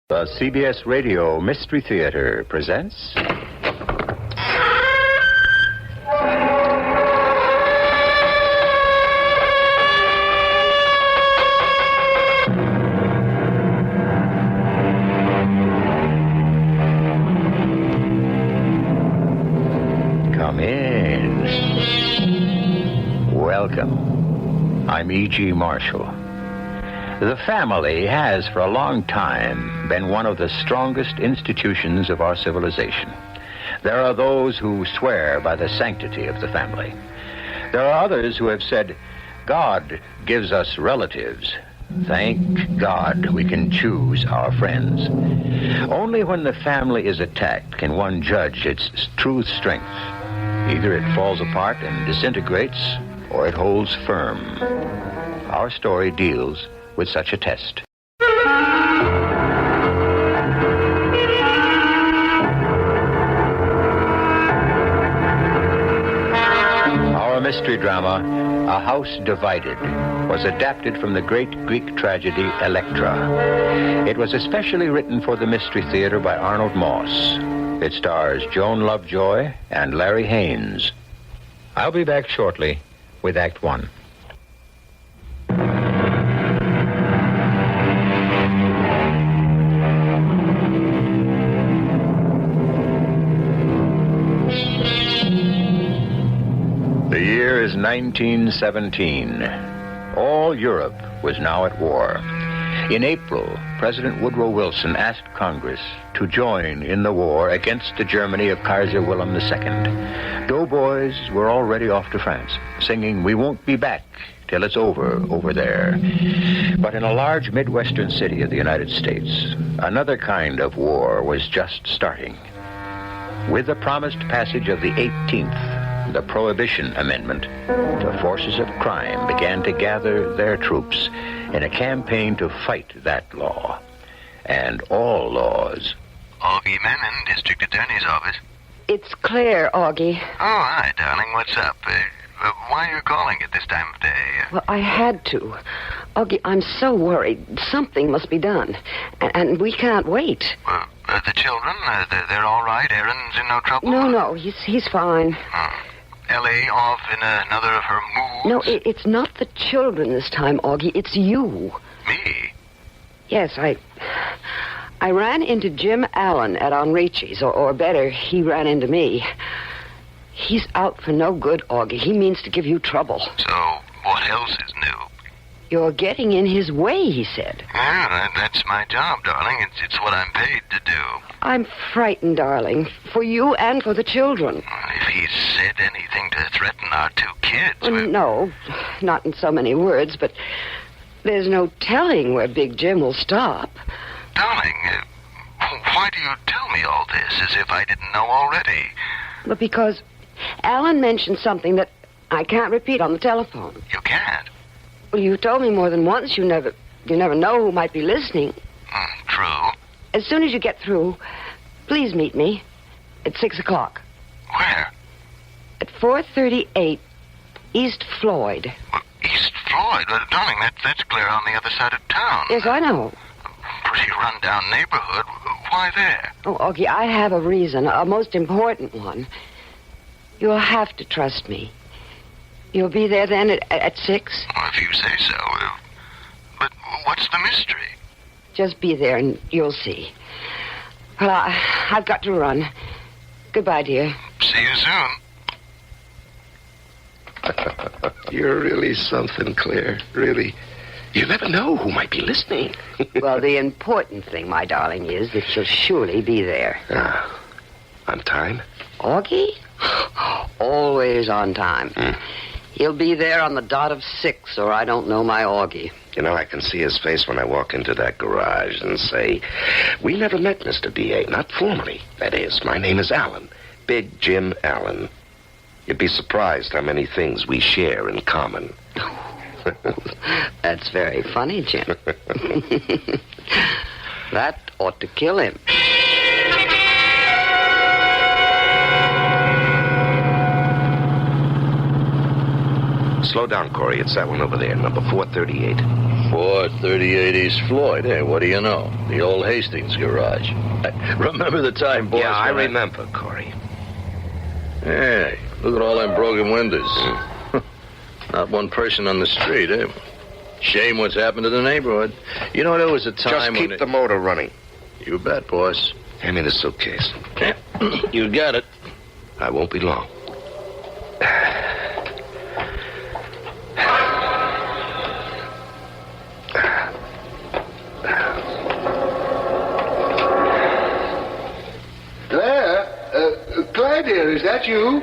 The CBS Radio Mystery Theater presents... Come in. Welcome. I'm E.G. Marshall. The family has, for a long time, been one of the strongest institutions of our civilization. There are those who swear by the sanctity of the family. There are others who have said, God gives us relatives. Thank God we can choose our friends. Only when the family is attacked can one judge its true strength. Either it falls apart and disintegrates, or it holds firm. Our story deals with such a test. Our mystery drama, A House Divided, was adapted from the great Greek tragedy Electra. It was especially written for the Mystery Theater by Arnold Moss. It stars Joan Lovejoy and Larry Haynes. I'll be back shortly with Act One. The year is 1917. All Europe was now at war. In April, President Woodrow Wilson asked Congress to join in the war against the Germany of Kaiser Wilhelm II. Doughboys were already off to France, singing, "We won't be back till it's over there." But in a large Midwestern city of the United States, another kind of war was just starting. With the promised passage of the 18th, the Prohibition Amendment, the forces of crime began to gather their troops in a campaign to fight that law and all laws. Augie Menon, District Attorney's Office. It's Claire, Augie. Oh, hi, darling. What's up? Why are you calling at this time of day? Well, I had to. Augie, I'm so worried. Something must be done. And we can't wait. The children, they're all right? Aaron's in no trouble? No, he's fine. Ellie off in another of her moods? No, it's not the children this time, Augie. It's you. Me? Yes, I ran into Jim Allen at Enrichi's, or better, he ran into me. He's out for no good, Augie. He means to give you trouble. So, what else is new? You're getting in his way, he said. Yeah, that's my job, darling. It's what I'm paid to do. I'm frightened, darling, for you and for the children. If he's said anything to threaten our two kids... No, not in so many words, but there's no telling where Big Jim will stop. Darling, why do you tell me all this as if I didn't know already? But because Alan mentioned something that I can't repeat on the telephone. You can't? Well, you told me more than once. You never know who might be listening. True. As soon as you get through, please meet me at 6 o'clock. Where? At 438 East Floyd. East Floyd? Darling, that's clear on the other side of town. Yes, I know. Pretty run-down neighborhood. Why there? Oh, Augie, I have a reason, a most important one. You'll have to trust me. You'll be there then at 6? Well, if you say so. But what's the mystery? Just be there and you'll see. Well, I've got to run. Goodbye, dear. See you soon. You're really something, Claire. Really. You never know who might be listening. Well, the important thing, my darling, is that you'll surely be there. On time? Augie? Always on time. He'll be there on the dot of 6, or I don't know my Augie. You know, I can see his face when I walk into that garage and say, "We never met, Mr. D.A., not formally. That is, my name is Allen, Big Jim Allen." You'd be surprised how many things we share in common. That's very funny, Jim. That ought to kill him. Slow down, Corey. It's that one over there, number 438. 438. 38 East Floyd. Hey, what do you know? The old Hastings garage. Remember the time, boys? Yeah, I remember, Corey. Hey, look at all them broken windows. Not one person on the street, eh? Shame what's happened to the neighborhood. You know, there was a time Just keep the motor running. You bet, boss. Hand me the suitcase. Yeah, you got it. I won't be long. Claire, dear, is that you?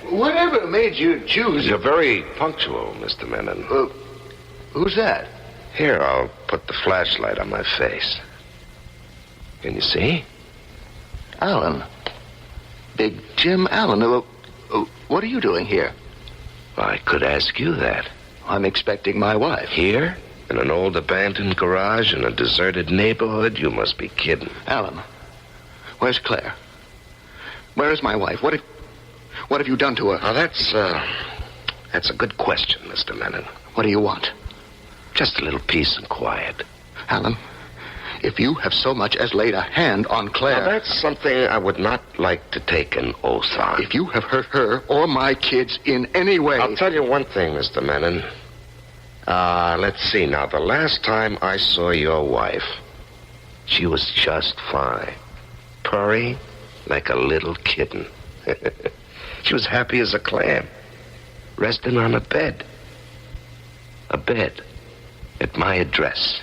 Whatever made you choose... You're very punctual, Mr. Menon. Who's that? Here, I'll put the flashlight on my face. Can you see? Allen. Big Jim Allen. What are you doing here? I could ask you that. I'm expecting my wife. Here? In an old abandoned garage in a deserted neighborhood? You must be kidding. Allen, where's Claire? Where is my wife? What have you done to her? Now, that's a good question, Mr. Menon. What do you want? Just a little peace and quiet. Allen, if you have so much as laid a hand on Claire... Now, that's something I would not like to take an oath on. If you have hurt her or my kids in any way... I'll tell you one thing, Mr. Menon. Let's see. Now, the last time I saw your wife, she was just fine. Purring like a little kitten. She was happy as a clam. Resting on a bed. A bed. At my address.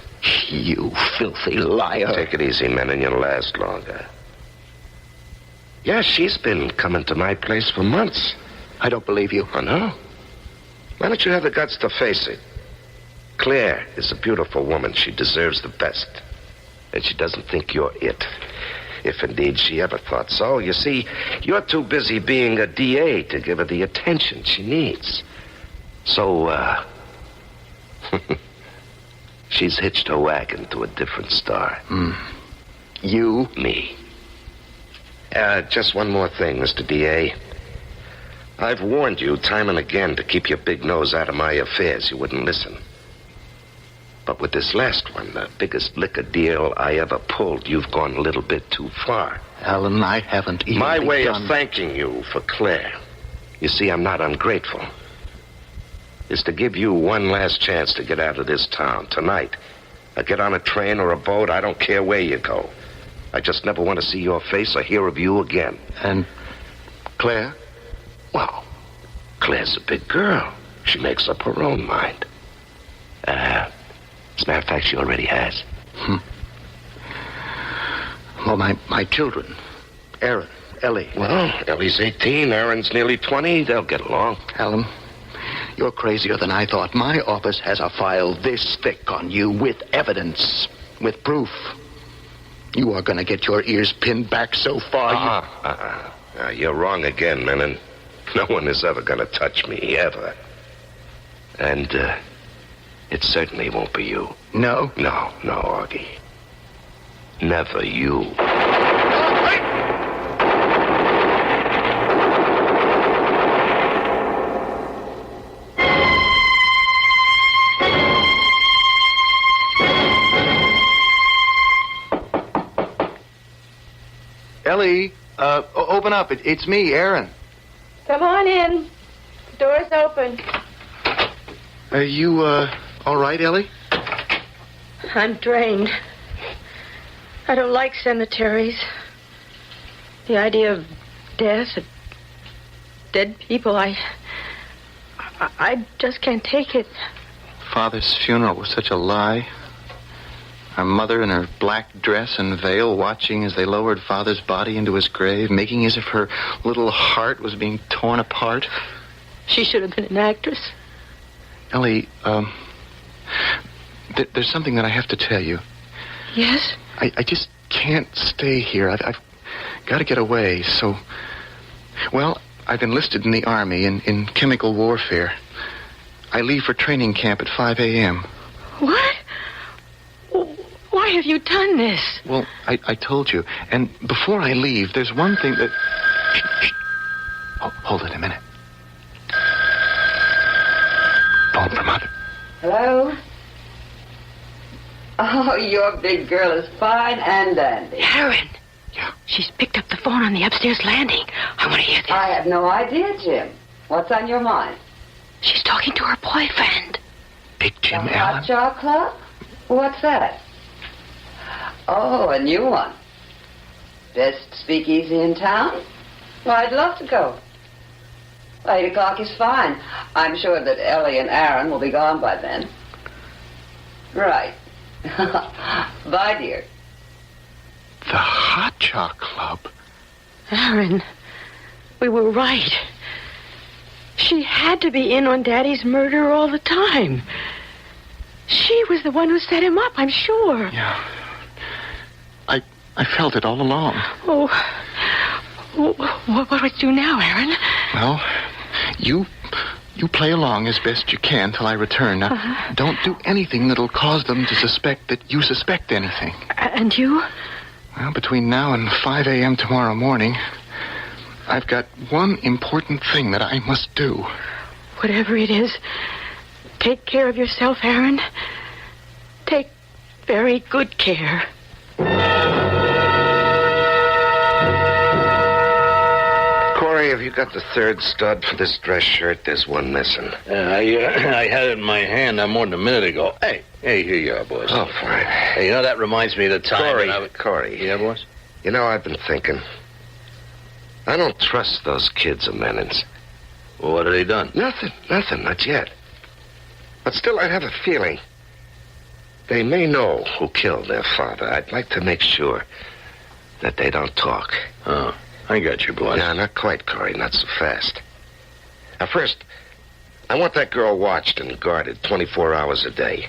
You filthy liar. Take it easy, men, and you'll last longer. Yeah, she's been coming to my place for months. I don't believe you. Oh, no? Why don't you have the guts to face it? Claire is a beautiful woman. She deserves the best. And she doesn't think you're it. If indeed she ever thought so. You see, you're too busy being a DA to give her the attention she needs. So, she's hitched her wagon to a different star. You? Me. Just one more thing, Mr. DA. I've warned you time and again to keep your big nose out of my affairs. You wouldn't listen. But with this last one, the biggest liquor deal I ever pulled, you've gone a little bit too far. Alan, I haven't even My way begun. of thanking you for Claire, you see, I'm not ungrateful, is to give you one last chance to get out of this town tonight. Now get on a train or a boat, I don't care where you go. I just never want to see your face or hear of you again. And Claire? Well, Claire's a big girl. She makes up her own mind. As a matter of fact, she already has. Well, my children. Aaron, Ellie. Well, Ellie's 18, Aaron's nearly 20. They'll get along. Alan, you're crazier than I thought. My office has a file this thick on you with evidence, with proof. You are going to get your ears pinned back so far. You're wrong again, Menon. No one is ever going to touch me, ever. And, it certainly won't be you. No? No, Augie. Never you. Ellie, open up. It's me, Aaron. Come on in. The door's open. Are you, all right, Ellie? I'm drained. I don't like cemeteries. The idea of death, of dead people, I just can't take it. Father's funeral was such a lie. Our mother in her black dress and veil watching as they lowered Father's body into his grave, making as if her little heart was being torn apart. She should have been an actress. Ellie, there's something that I have to tell you. Yes? I just can't stay here. I've got to get away, so... Well, I've enlisted in the Army in chemical warfare. I leave for training camp at 5 a.m. What? Why have you done this? Well, I told you. And before I leave, there's one thing that... Shh. Oh, hold it a minute. Phone from Mother. Hello? Oh, your big girl is fine and dandy. Aaron. Yeah. She's picked up the phone on the upstairs landing. I want to hear this. I have no idea, Jim. What's on your mind? She's talking to her boyfriend. Big Jim The Allen. Hot Chocolate Club? What's that? Oh, a new one. Best speakeasy in town? Well, I'd love to go. 8 o'clock is fine. I'm sure that Ellie and Aaron will be gone by then. Right. Bye, dear. The Hot Chocolate Club. Aaron, we were right. She had to be in on Daddy's murder all the time. She was the one who set him up, I'm sure. Yeah. I felt it all along. Oh, what would we do now, Aaron? Well, you play along as best you can till I return. Now, don't do anything that'll cause them to suspect that you suspect anything. And you? Well, between now and 5 a.m. tomorrow morning, I've got one important thing that I must do. Whatever it is, take care of yourself, Aaron. Take very good care. Corey, have you got the third stud for this dress shirt? There's one missing. I had it in my hand more than a minute ago. Hey, here you are, boys. Oh, fine. Hey, you know, that reminds me of the time when I was... Corey. Yeah, boys? You know, I've been thinking. I don't trust those kids of Menon's. Well, what have they done? Nothing, not yet. But still, I have a feeling. They may know who killed their father. I'd like to make sure that they don't talk. Oh, I got you, boys. No, not quite, Corey. Not so fast. Now, first, I want that girl watched and guarded 24 hours a day.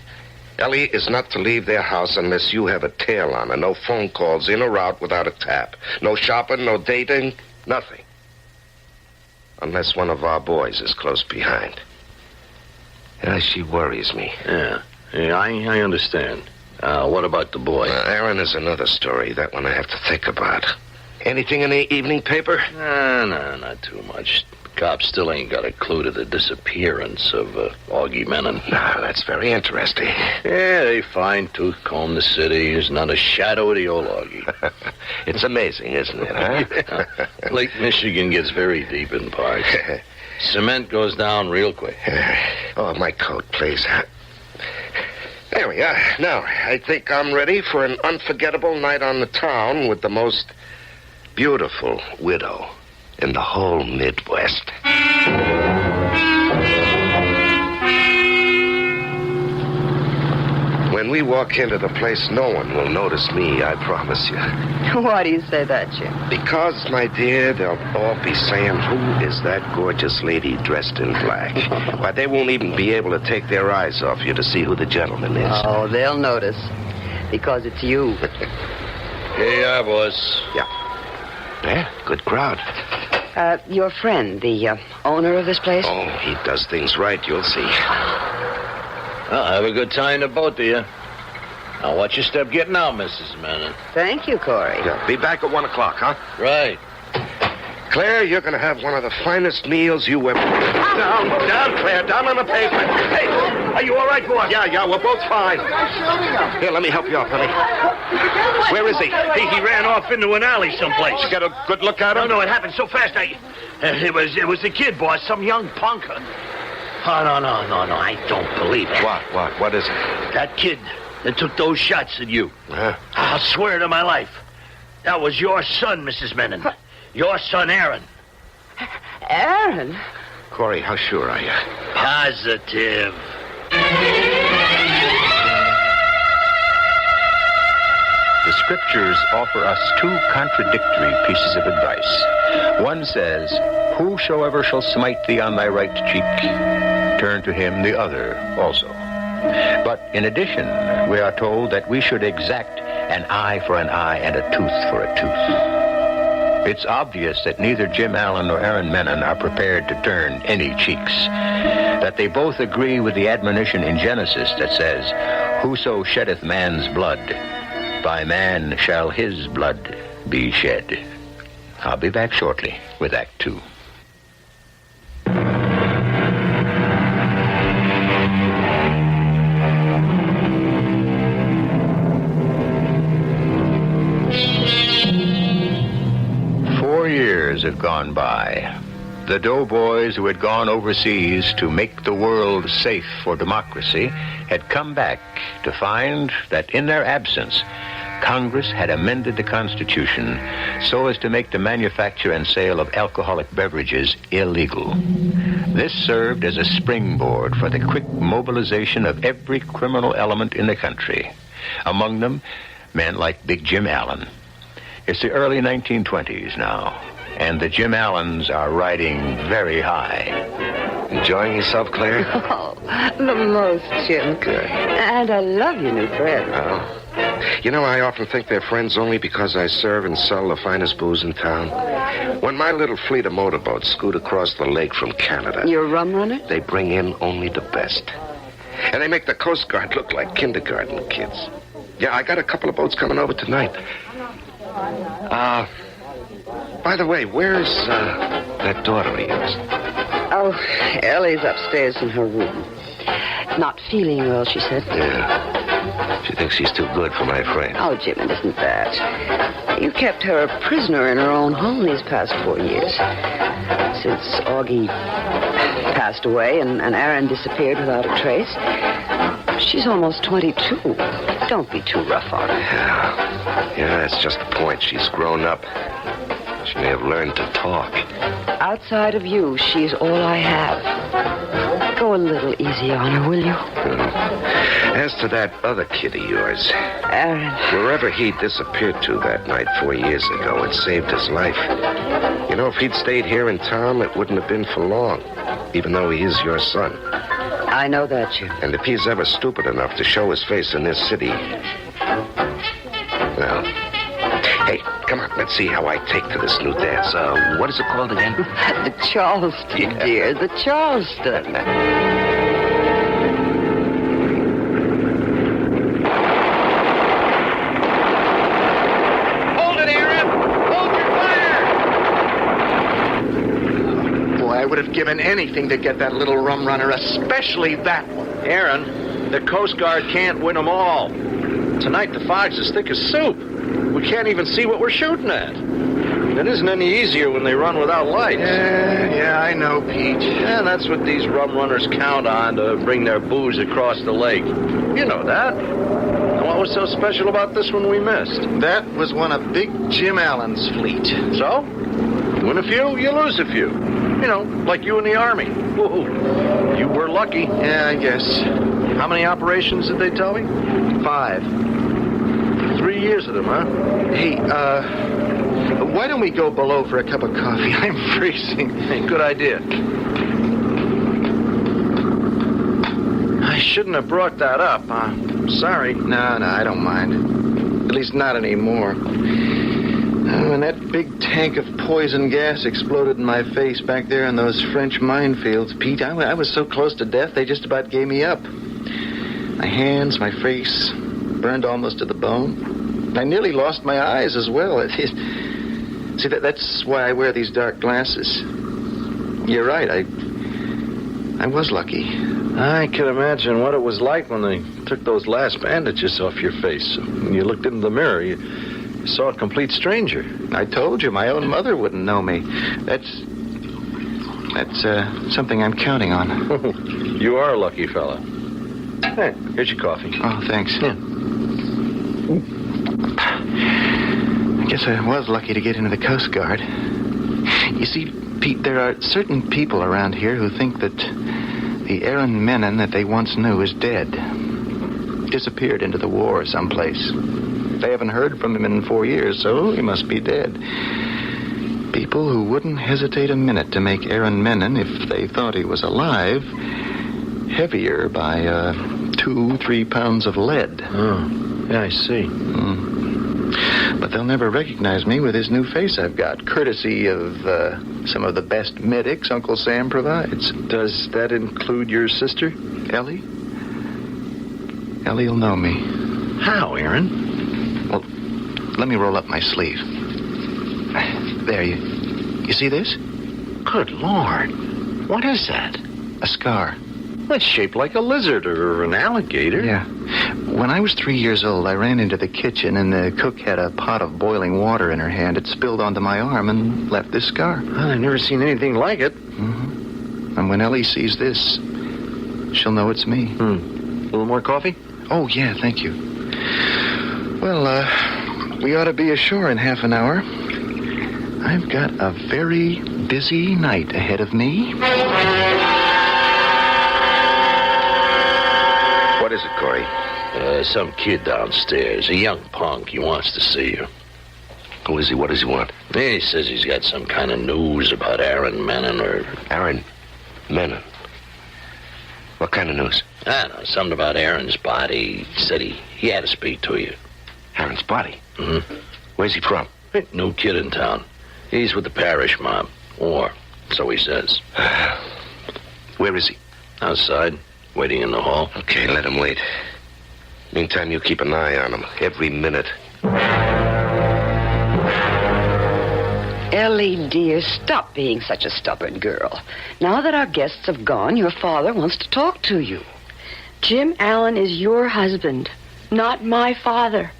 Ellie is not to leave their house unless you have a tail on her. No phone calls in or out without a tap. No shopping, no dating, nothing. Unless one of our boys is close behind. Yeah, she worries me. Yeah, I understand. What about the boy? Aaron is another story. That one I have to think about. Anything in the evening paper? No, not too much. The cops still ain't got a clue to the disappearance of Augie Menon. No, that's very interesting. Yeah, they fine-tooth comb the city. There's not a shadow of the old Augie. It's amazing, isn't it, huh? Yeah. Lake Michigan gets very deep in parts. Cement goes down real quick. Oh, my coat, please. There we are. Now, I think I'm ready for an unforgettable night on the town with the most beautiful widow in the whole Midwest. When we walk into the place, no one will notice me, I promise you. Why do you say that, Jim? Because, my dear, they'll all be saying, who is that gorgeous lady dressed in black? Why, they won't even be able to take their eyes off you to see who the gentleman is. Oh, they'll notice. Because it's you. Here you are, boys. Yeah, good crowd. Your friend, the owner of this place? Oh, he does things right, you'll see. Well, have a good time to both of you. Now, watch your step getting out, Mrs. Menon. Thank you, Corey. Yeah, be back at 1 o'clock, huh? Right. Claire, you're going to have one of the finest meals you ever... Down, Claire, down on the pavement. Hey, are you all right, boy? Yeah, we're both fine. Here, let me help you up, honey. Where is he? He ran off into an alley someplace. You got a good look at him? No, it happened so fast. It was the kid, boss, some young punk. Oh, no, I don't believe it. What is it? That kid that took those shots at you. Huh? I'll swear to my life. That was your son, Mrs. Menon. Your son, Aaron. Aaron? Corey, how sure are you? Positive. The scriptures offer us two contradictory pieces of advice. One says, whosoever shall smite thee on thy right cheek, turn to him the other also. But in addition, we are told that we should exact an eye for an eye and a tooth for a tooth. It's obvious that neither Jim Allen nor Aaron Menon are prepared to turn any cheeks. That they both agree with the admonition in Genesis that says, whoso sheddeth man's blood, by man shall his blood be shed. I'll be back shortly with Act 2. gone by. The doughboys who had gone overseas to make the world safe for democracy had come back to find that in their absence, Congress had amended the Constitution so as to make the manufacture and sale of alcoholic beverages illegal. This served as a springboard for the quick mobilization of every criminal element in the country. Among them, men like Big Jim Allen. It's the early 1920s now, and the Jim Allens are riding very high. Enjoying yourself, Claire? Oh, the most, Jim. Good. And I love your new friend. Oh. You know, I often think they're friends only because I serve and sell the finest booze in town. When my little fleet of motorboats scoot across the lake from Canada... You're a rum runner? They bring in only the best. And they make the Coast Guard look like kindergarten kids. Yeah, I got a couple of boats coming over tonight. By the way, where's that daughter of yours? Oh, Ellie's upstairs in her room. Not feeling well, she said. Yeah. She thinks she's too good for my friend. Oh, Jim, it isn't that. You kept her a prisoner in her own home these past 4 years. Since Augie passed away and Aaron disappeared without a trace. She's almost 22. Don't be too rough on her. Yeah, that's just the point. She's grown up. She may have learned to talk. Outside of you, she's all I have. Go a little easy on her, will you? As to that other kid of yours, Aaron. wherever he disappeared to that night 4 years ago, it saved his life. You know, if he'd stayed here in town, it wouldn't have been for long, even though he is your son. I know that, Jim. And if he's ever stupid enough to show his face in this city, well, hey, come on, let's see how I take to this new dance. What is it called again? The Charleston, dear. The Charleston. Hold it, Aaron! Hold your fire! Boy, I would have given anything to get that little rum runner, especially that one. Aaron, the Coast Guard can't win them all. Tonight the fog's as thick as soup. We can't even see what we're shooting at. It isn't any easier when they run without lights. Yeah, I know, Pete. And that's what these rum runners count on to bring their booze across the lake. You know that. And what was so special about this one we missed? That was one of Big Jim Allen's fleet. So? You win a few, you lose a few. You know, like you in the Army. Woo-hoo. You were lucky. Yeah, I guess. How many operations did they tell me? 5. 3 years of them, huh? Hey, why don't we go below for a cup of coffee? I'm freezing. Hey, good idea. I shouldn't have brought that up. Sorry. No, I don't mind. At least not anymore. When that big tank of poison gas exploded in my face back there in those French minefields, Pete, I was so close to death, they just about gave me up. My hands, my face, burned almost to the bone. I nearly lost my eyes as well. See, that's why I wear these dark glasses. You're right, I was lucky. I can imagine what it was like when they took those last bandages off your face. When you looked into the mirror, you saw a complete stranger. I told you, my own mother wouldn't know me. That's something I'm counting on. You are a lucky fella. Hey, here's your coffee. Oh, thanks. Yeah. I guess I was lucky to get into the Coast Guard. You see, Pete, there are certain people around here who think that the Aaron Menon that they once knew is dead. Disappeared into the war someplace. They haven't heard from him in 4 years, so he must be dead. People who wouldn't hesitate a minute to make Aaron Menon, if they thought he was alive, heavier by 2-3 pounds of lead. Oh, yeah, I see. But they'll never recognize me with this new face I've got, courtesy of some of the best medics Uncle Sam provides. Does that include your sister? Ellie? Ellie'll know me. How, Aaron? Well, let me roll up my sleeve. There, you see this? Good Lord. What is that? A scar. That's shaped like a lizard or an alligator. Yeah. When I was 3 years old, I ran into the kitchen, and the cook had a pot of boiling water in her hand. It spilled onto my arm and left this scar. Well, I've never seen anything like it. Mm-hmm. And when Ellie sees this, she'll know it's me. A little more coffee? Oh, yeah, thank you. Well, we ought to be ashore in half an hour. I've got a very busy night ahead of me. What is it, Corey? Some kid downstairs, a young punk. He wants to see you. Who is he? What does he want? He says he's got some kind of news about Aaron Menon or... Aaron Menon? What kind of news? I don't know, something about Aaron's body. He said he had to speak to you. Aaron's body? Mm-hmm. Where's he from? New kid in town. He's with the parish mob. Or, so he says. Where is he? Outside, waiting in the hall. Okay, let him wait. Meantime, you keep an eye on him every minute. Ellie, dear, stop being such a stubborn girl. Now that our guests have gone, your father wants to talk to you. Jim Allen is your husband, not my father.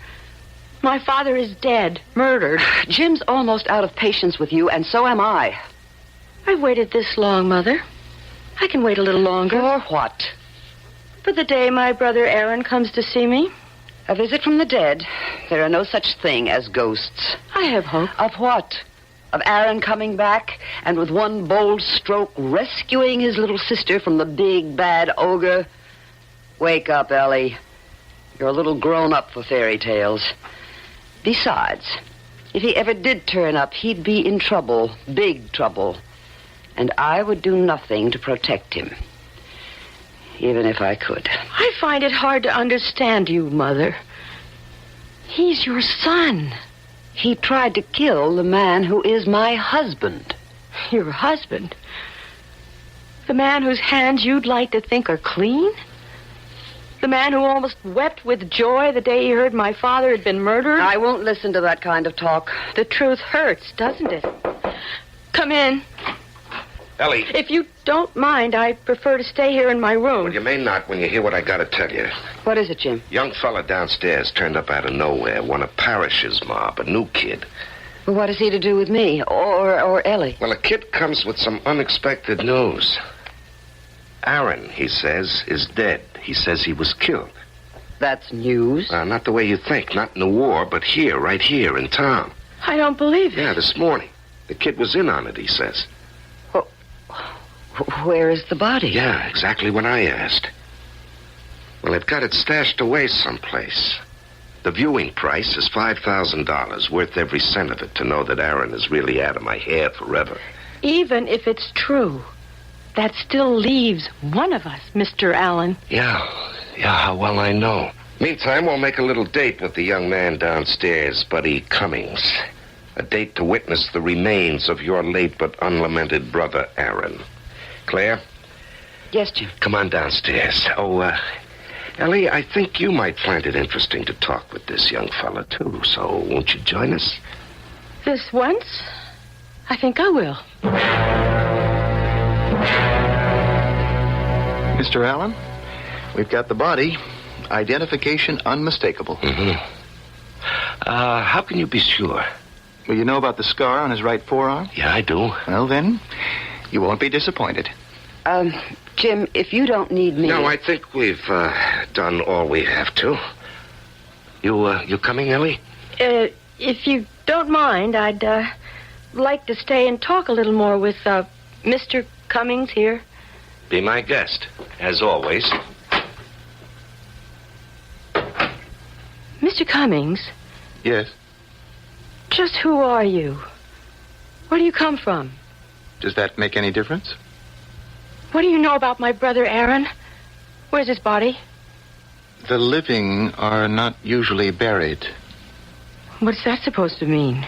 My father is dead, murdered. Jim's almost out of patience with you, and so am I. I've waited this long, Mother. I can wait a little longer. For what? For the day my brother Aaron comes to see me. A visit from the dead. There are no such thing as ghosts. I have hope. Of what? Of Aaron coming back and with one bold stroke rescuing his little sister from the big, bad ogre? Wake up, Ellie. You're a little grown up for fairy tales. Besides, if he ever did turn up, he'd be in trouble, big trouble. And I would do nothing to protect him. Even if I could. I find it hard to understand you, Mother. He's your son. He tried to kill the man who is my husband. Your husband? The man whose hands you'd like to think are clean? The man who almost wept with joy the day he heard my father had been murdered? I won't listen to that kind of talk. The truth hurts, doesn't it? Come in. Ellie. If you don't mind, I prefer to stay here in my room. Well, you may not when you hear what I gotta tell you. What is it, Jim? Young fella downstairs turned up out of nowhere. One of Parrish's mob, a new kid. Well, what is he to do with me? Or Ellie? Well, a kid comes with some unexpected news. Aaron, he says, is dead. He says he was killed. That's news. Not the way you think. Not in the war, but here, right here in town. I don't believe it. Yeah, this morning. The kid was in on it, he says. Well, where is the body? Yeah, exactly what I asked. Well, they've got it stashed away someplace. The viewing price is $5,000, worth every cent of it to know that Aaron is really out of my hair forever. Even if it's true, that still leaves one of us, Mr. Allen. Yeah, how well I know. Meantime, we'll make a little date with the young man downstairs, Buddy Cummings. A date to witness the remains of your late but unlamented brother, Aaron. Claire? Yes, Jim. Come on downstairs. Oh, Ellie, I think you might find it interesting to talk with this young fella, too. So won't you join us? This once? I think I will. Mr. Allen, we've got the body. Identification unmistakable. Mm-hmm. How can you be sure? Well, you know about the scar on his right forearm? Yeah, I do. Well, then, you won't be disappointed. Jim, if you don't need me... No, I think we've done all we have to. You coming, Ellie? If you don't mind, I'd like to stay and talk a little more with Mr. Cummings here. Be my guest, as always. Mr. Cummings? Yes? Just who are you? Where do you come from? Does that make any difference? What do you know about my brother Aaron? Where's his body? The living are not usually buried. What's that supposed to mean?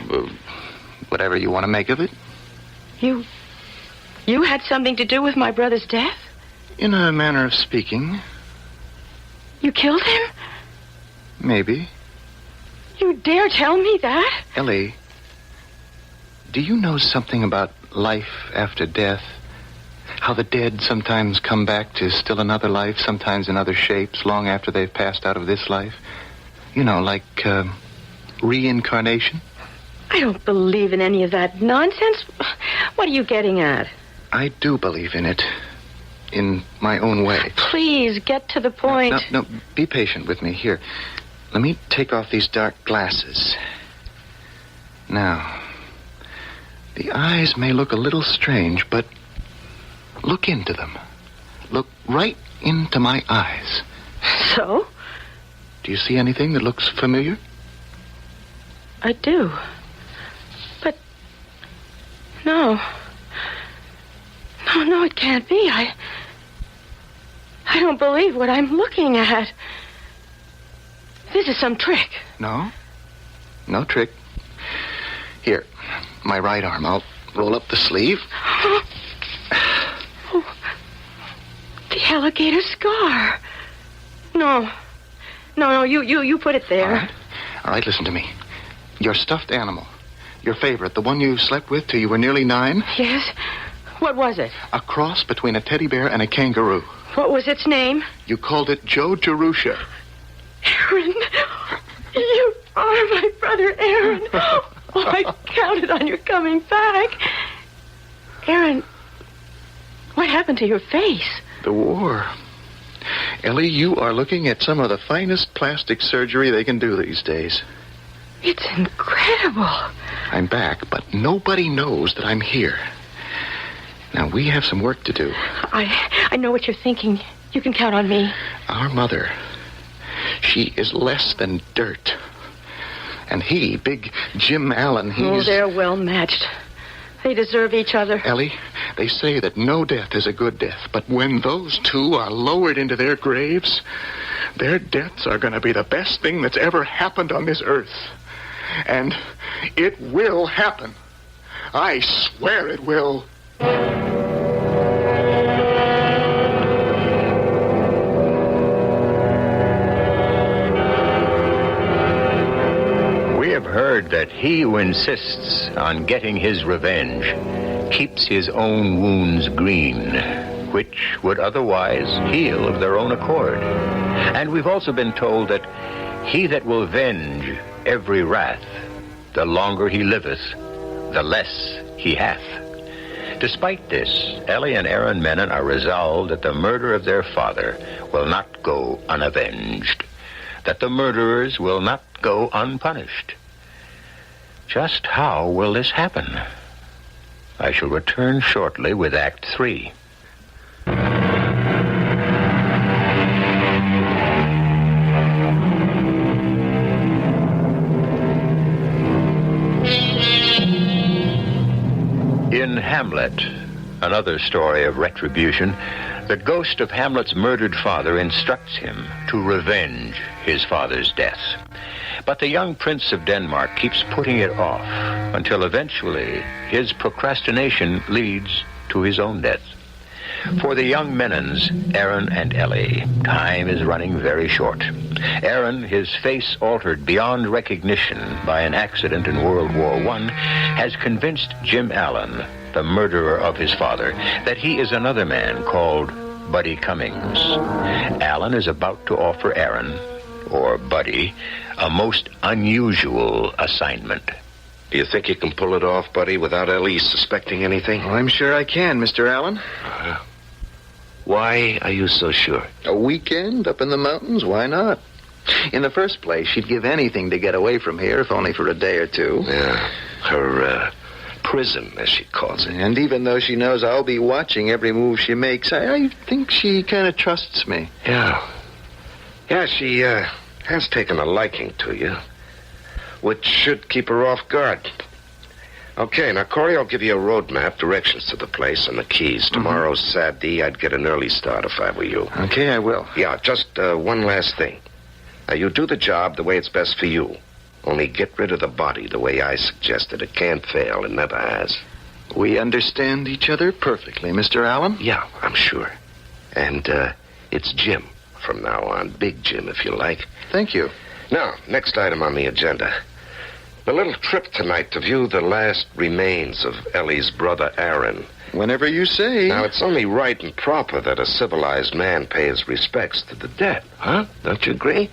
Whatever you want to make of it. You had something to do with my brother's death? In a manner of speaking. You killed him? Maybe. You dare tell me that? Ellie, do you know something about life after death? how the dead sometimes come back to still another life, sometimes in other shapes, long after they've passed out of this life? You know, like reincarnation? I don't believe in any of that nonsense. What are you getting at? I do believe in it. In my own way. Please, get to the point. No, be patient with me. Here, let me take off these dark glasses. Now, the eyes may look a little strange, but look into them. Look right into my eyes. So? Do you see anything that looks familiar? I do. But... No, it can't be. I don't believe what I'm looking at. This is some trick. No trick. Here, my right arm. I'll roll up the sleeve. Oh, the alligator scar. No, you put it there. All right, listen to me. Your stuffed animal, your favorite, the one you slept with till you were nearly 9? Yes? What was it? A cross between a teddy bear and a kangaroo. What was its name? You called it Joe Jerusha. Aaron, you are my brother, Aaron. Oh, I counted on your coming back. Aaron, what happened to your face? The war. Ellie, you are looking at some of the finest plastic surgery they can do these days. It's incredible. I'm back, but nobody knows that I'm here. Now, we have some work to do. I know what you're thinking. You can count on me. Our mother, she is less than dirt. And he, Big Jim Allen, he's... Oh, they're well matched. They deserve each other. Ellie, they say that no death is a good death, but when those two are lowered into their graves, their deaths are going to be the best thing that's ever happened on this earth. And it will happen. I swear it will. We have heard that he who insists on getting his revenge keeps his own wounds green, which would otherwise heal of their own accord. And we've also been told that he that will venge every wrath, the longer he liveth, the less he hath. Despite this, Ellie and Aaron Menon are resolved that the murder of their father will not go unavenged, that the murderers will not go unpunished. Just how will this happen? I shall return shortly with Act 3. In Hamlet, another story of retribution, the ghost of Hamlet's murdered father instructs him to revenge his father's death. But the young prince of Denmark keeps putting it off until eventually his procrastination leads to his own death. For the young Menons, Aaron and Ellie, time is running very short. Aaron, his face altered beyond recognition by an accident in World War I, has convinced Jim Allen, the murderer of his father, that he is another man called Buddy Cummings. Allen is about to offer Aaron, or Buddy, a most unusual assignment. Do you think you can pull it off, Buddy, without Ellie suspecting anything? Oh, I'm sure I can, Mr. Allen. Why are you so sure? A weekend up in the mountains? Why not? In the first place, she'd give anything to get away from here, if only for a day or two. Yeah, her prison, as she calls it. And even though she knows I'll be watching every move she makes, I think she kind of trusts me. Yeah. Yeah, she has taken a liking to you, which should keep her off guard. Okay, now, Corey, I'll give you a road map, directions to the place, and the keys. Tomorrow's Saturday. I'd get an early start if I were you. Okay, I will. Yeah, just one last thing. Now, you do the job the way it's best for you. Only get rid of the body the way I suggested. It can't fail. It never has. We understand each other perfectly, Mr. Allen? Yeah, I'm sure. And it's Jim from now on. Big Jim, if you like. Thank you. Now, next item on the agenda. The little trip tonight to view the last remains of Ellie's brother, Aaron. Whenever you say. Now, it's only right and proper that a civilized man pay his respects to the dead, huh? Don't you agree?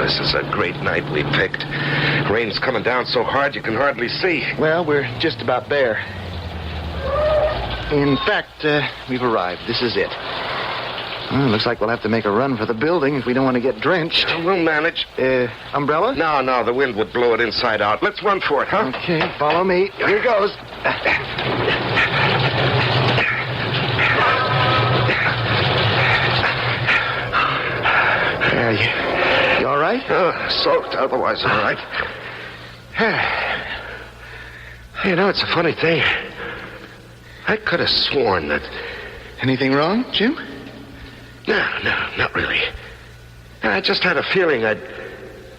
This is a great night we picked. Rain's coming down so hard you can hardly see. Well, we're just about there. In fact, we've arrived. This is it. Well, looks like we'll have to make a run for the building if we don't want to get drenched. We'll manage. Umbrella? No, the wind would blow it inside out. Let's run for it, huh? Okay, follow me. Here goes. You all right? Soaked, otherwise all right. You know, it's a funny thing. I could have sworn that... Anything wrong, Jim? No, not really. I just had a feeling I'd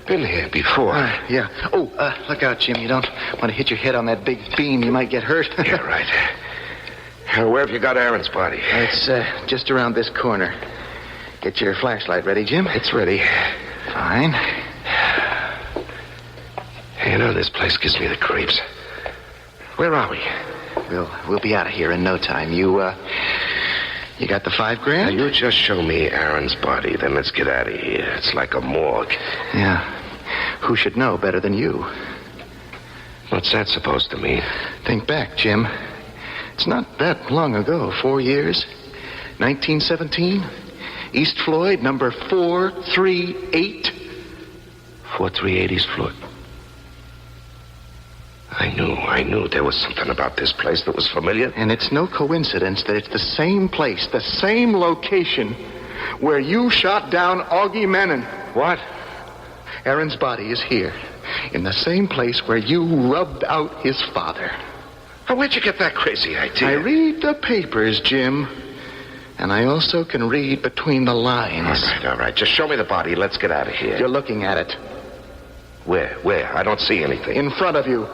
been here before. Yeah. Oh, look out, Jim. You don't want to hit your head on that big beam. You might get hurt. Yeah, right. Where have you got Aaron's body? It's just around this corner. Get your flashlight ready, Jim. It's ready. Fine. You know, this place gives me the creeps. Where are we? We'll be out of here in no time. You got the $5 grand? Now, you just show me Aaron's body, then let's get out of here. It's like a morgue. Yeah. Who should know better than you? What's that supposed to mean? Think back, Jim. It's not that long ago. 4 years. 1917. East Floyd, number 438. 438 East Floyd. I knew there was something about this place that was familiar. And it's no coincidence that it's the same place, the same location where you shot down Augie Menon. What? Aaron's body is here, in the same place where you rubbed out his father. Now, where'd you get that crazy idea? I read the papers, Jim. And I also can read between the lines. All right. Just show me the body. Let's get out of here. You're looking at it. Where? I don't see anything. In front of you.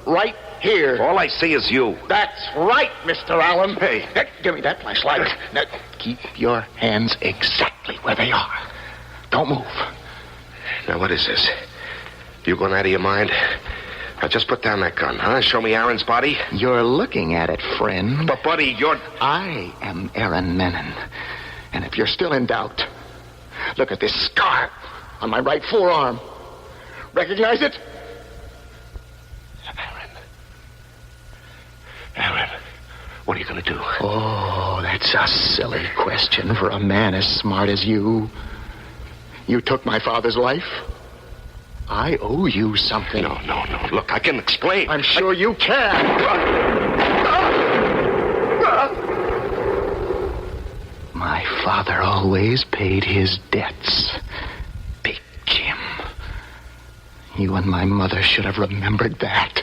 Right here. All I see is you. That's right, Mr. Allen. Hey. Give me that flashlight. Now, keep your hands exactly where they are. Don't move. Now, what is this? You going out of your mind? Now, just put down that gun, huh? Show me Aaron's body. You're looking at it, friend. But, buddy, I am Aaron Menon. And if you're still in doubt, look at this scar on my right forearm. Recognize it? Aaron, what are you going to do? Oh, that's a silly question for a man as smart as you. You took my father's life. I owe you something. No. Look, I can explain. I'm sure you can. My father always paid his debts. Big Jim. You and my mother should have remembered that.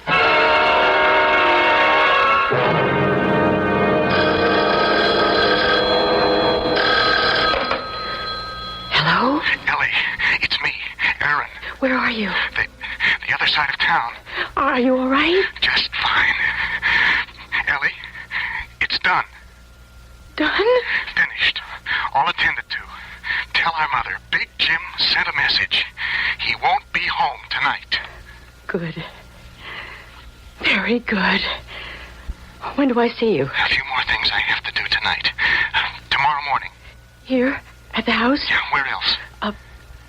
Hello? Ellie, it's me, Aaron. Where are you? The other side of town. Are you all right? Just fine. Ellie, it's done. Done? Finished. All attended to. Tell our mother, Big Jim sent a message. He won't be home tonight. Good. Very good. When do I see you? A few more things I have to do tonight. Tomorrow morning. Here? At the house? Yeah, where else?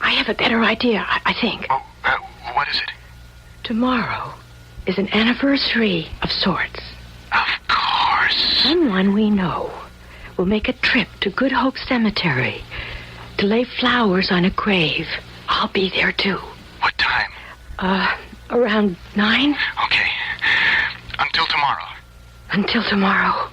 I have a better idea, I think. Oh, what is it? Tomorrow is an anniversary of sorts. Of course. Someone we know will make a trip to Good Hope Cemetery to lay flowers on a grave. I'll be there, too. What time? Around 9? Okay. Until tomorrow. Until tomorrow.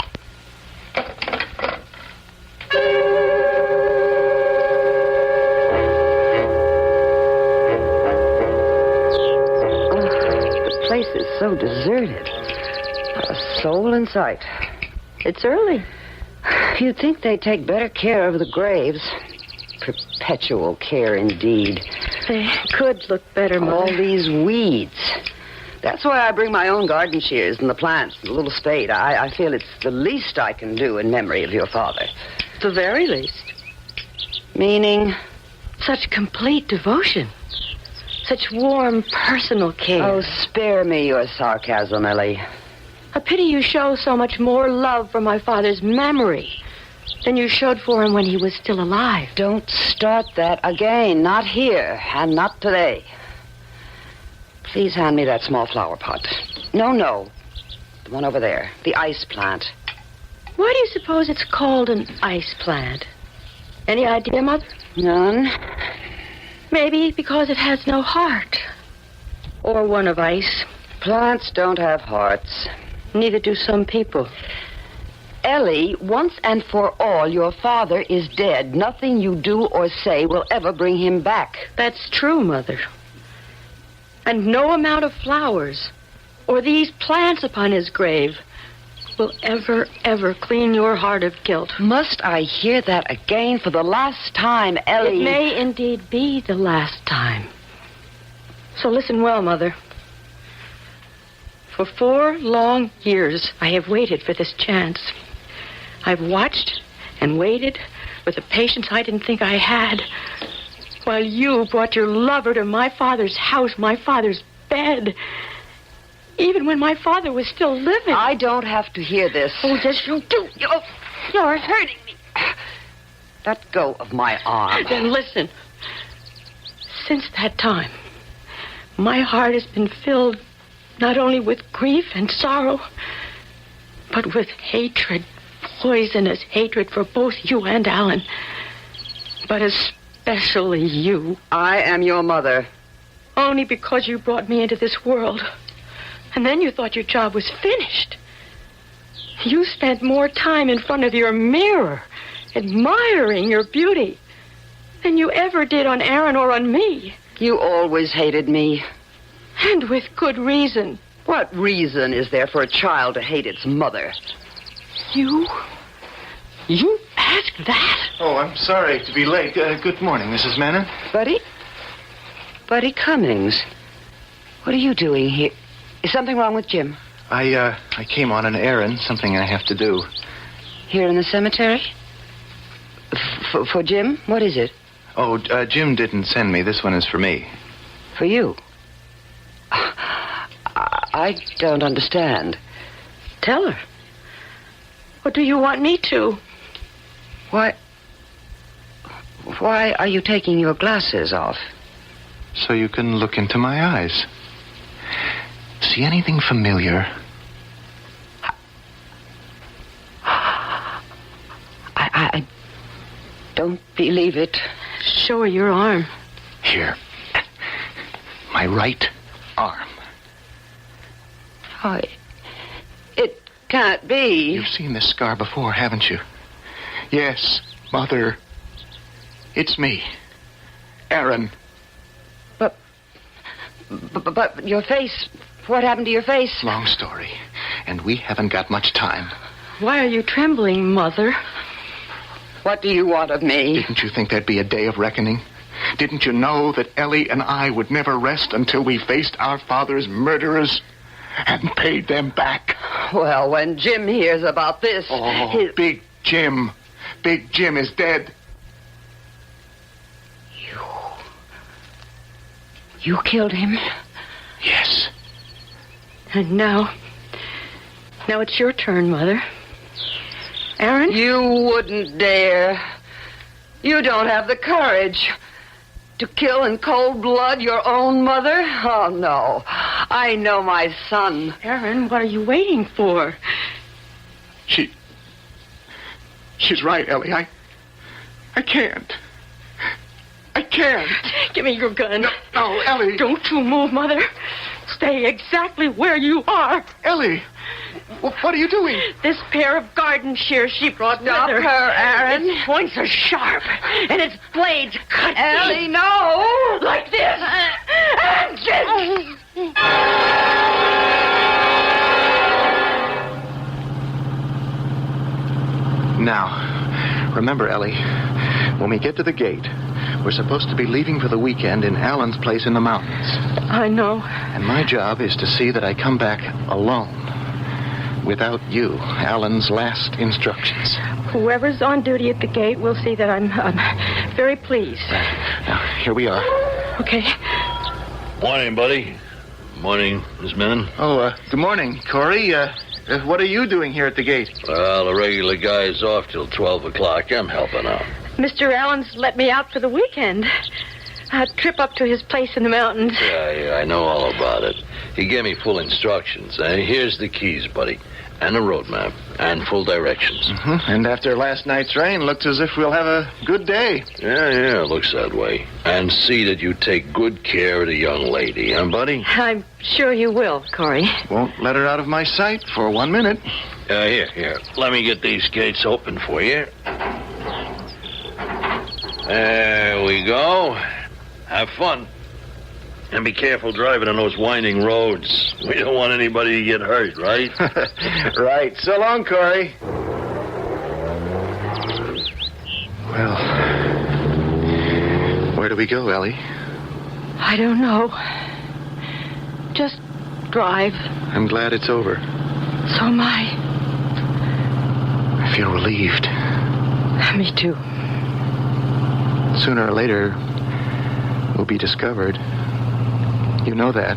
The place is so deserted. Not a soul in sight. It's early. You'd think they'd take better care of the graves. Perpetual care, indeed. They could look better, Mother. All these weeds. That's why I bring my own garden shears and the plants and the little spade. I feel it's the least I can do in memory of your father. The very least. Meaning? Such complete devotion. Such warm, personal care. Oh, spare me your sarcasm, Ellie. A pity you show so much more love for my father's memory than you showed for him when he was still alive. Don't start that again. Not here, and not today. Please hand me that small flower pot. No. The one over there. The ice plant. Why do you suppose it's called an ice plant? Any idea, Mother? None. Maybe because it has no heart. Or one of ice. Plants don't have hearts. Neither do some people. Ellie, once and for all, your father is dead. Nothing you do or say will ever bring him back. That's true, Mother. And no amount of flowers or these plants upon his grave will ever clean your heart of guilt. Must I hear that again for the last time, Ellie? It may indeed be the last time. So listen well, Mother. For 4 long years, I have waited for this chance. I've watched and waited with a patience I didn't think I had, while you brought your lover to my father's house, my father's bed, even when my father was still living. I don't have to hear this. Oh, yes, you do. You're hurting me. Let go of my arm. Then listen. Since that time, my heart has been filled not only with grief and sorrow, but with hatred, poisonous hatred for both you and Alan. But especially you. I am your mother. Only because you brought me into this world. And then you thought your job was finished. You spent more time in front of your mirror, admiring your beauty, than you ever did on Aaron or on me. You always hated me. And with good reason. What reason is there for a child to hate its mother? You asked that? Oh, I'm sorry to be late. Good morning, Mrs. Mannon. Buddy Cummings. What are you doing here? Is something wrong with Jim? I came on an errand, something I have to do. Here in the cemetery? For Jim? What is it? Oh, Jim didn't send me. This one is for me. For you? I don't understand. Tell her. What do you want me to? Why are you taking your glasses off? So you can look into my eyes. See anything familiar? I don't believe it. Show her your arm. Here. My right arm. Oh, it can't be. You've seen this scar before, haven't you? Yes, Mother. It's me. Aaron. But your face... What happened to your face? Long story. And we haven't got much time. Why are you trembling, Mother? What do you want of me? Didn't you think there'd be a day of reckoning? Didn't you know that Ellie and I would never rest until we faced our father's murderers and paid them back? Well, when Jim hears about this... Oh, Big Jim. Big Jim is dead. You killed him? Yes. And now it's your turn, Mother. Aaron? You wouldn't dare. You don't have the courage to kill in cold blood your own mother. Oh, no. I know my son. Aaron, what are you waiting for? She's right, Ellie. I can't. I can't. Give me your gun. No, Ellie. Don't you move, Mother. Stay exactly where you are. Ellie, what are you doing? This pair of garden shears she brought Stop with her. her, Aaron. Its points are sharp, and its blades cut Ellie, deep. no! Like this. And this. Now, remember, Ellie, when we get to the gate, we're supposed to be leaving for the weekend in Alan's place in the mountains. I know. And my job is to see that I come back alone. Without you, Alan's last instructions. Whoever's on duty at the gate will see that I'm very pleased. Right. here we are. Okay. Morning, buddy. Morning, Miss Menon. Oh, good morning, Corey. What are you doing here at the gate? Well, the regular guy's off till 12 o'clock. I'm helping out. Mr. Allen's let me out for the weekend. A trip up to his place in the mountains. Yeah, I know all about it. He gave me full instructions. Here's the keys, buddy. And a road map. And full directions. Mm-hmm. And after last night's rain, looks as if we'll have a good day. Yeah, it looks that way. And see that you take good care of the young lady, huh, buddy? I'm sure you will, Corey. Won't let her out of my sight for 1 minute. Here. Let me get these gates open for you. There we go. Have fun. And be careful driving on those winding roads. We don't want anybody to get hurt, right? Right. So long, Corey. Well, where do we go, Ellie? I don't know. Just drive. I'm glad it's over. So am I. I feel relieved. Me too. Sooner or later, we'll be discovered. You know that.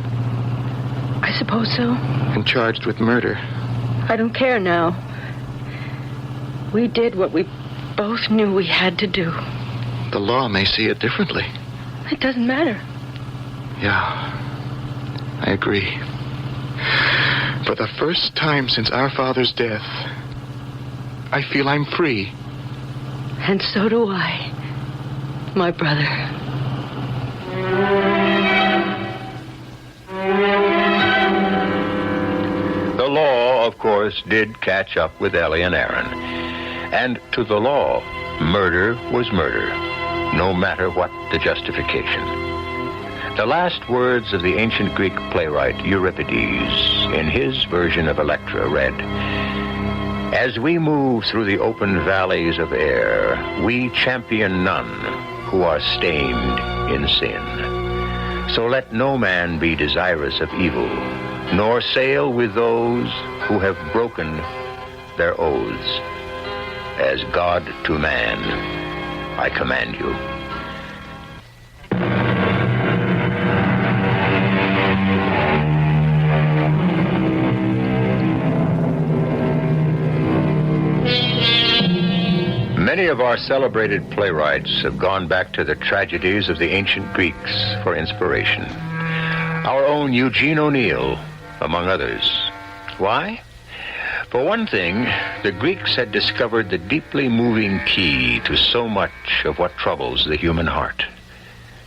I suppose so. And charged with murder. I don't care now. We did what we both knew we had to do. The law may see it differently. It doesn't matter. Yeah, I agree. For the first time since our father's death, I feel I'm free. And so do I, my brother. The law, of course, did catch up with Ellie and Aaron. And to the law, murder was murder, no matter what the justification. The last words of the ancient Greek playwright Euripides, in his version of Electra, read, "As we move through the open valleys of air, we champion none who are stained in sin. So let no man be desirous of evil, nor sail with those who have broken their oaths. As God to man, I command you." Many of our celebrated playwrights have gone back to the tragedies of the ancient Greeks for inspiration. Our own Eugene O'Neill, among others. Why? For one thing, the Greeks had discovered the deeply moving key to so much of what troubles the human heart.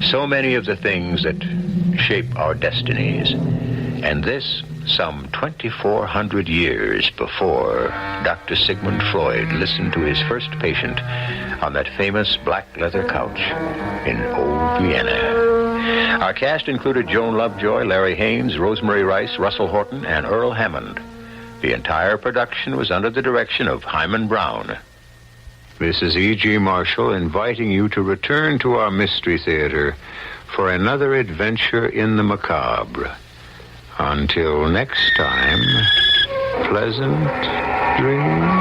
So many of the things that shape our destinies. And this some 2,400 years before Dr. Sigmund Freud listened to his first patient on that famous black leather couch in old Vienna. Our cast included Joan Lovejoy, Larry Haynes, Rosemary Rice, Russell Horton, and Earl Hammond. The entire production was under the direction of Hyman Brown. This is E.G. Marshall inviting you to return to our Mystery Theater for another adventure in the macabre. Until next time, pleasant dreams.